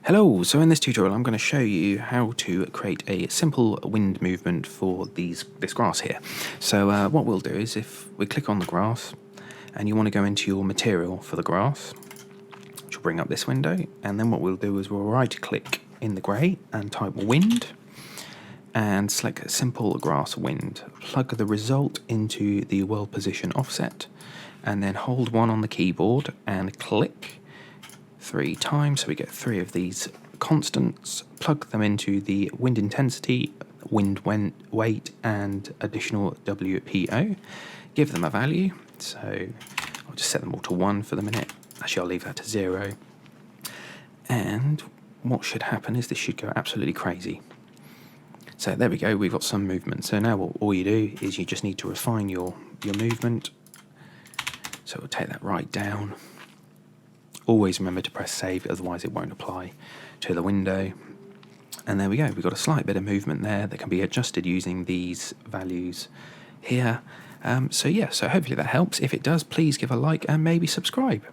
Hello, so in this tutorial I'm going to show you how to create a simple wind movement for this grass here. So what we'll do is if we click on the grass and you want to go into your material for the grass, which will bring up this window, and then what we'll do is we'll right click in the grey and type wind and select simple grass wind. Plug the result into the world position offset and then hold 1 on the keyboard and click 3 times, so we get 3 of these constants, plug them into the wind intensity, wind weight and additional WPO, give them a value, so I'll just set them all to 1 for the minute, actually I'll leave that to 0, and what should happen is this should go absolutely crazy. So there we go, we've got some movement. So now all you do is you just need to refine your movement, so we'll take that right down. Always remember to press save, otherwise it won't apply to the window. And there we go, we've got a slight bit of movement there that can be adjusted using these values here. So hopefully that helps. If it does, please give a like and maybe subscribe.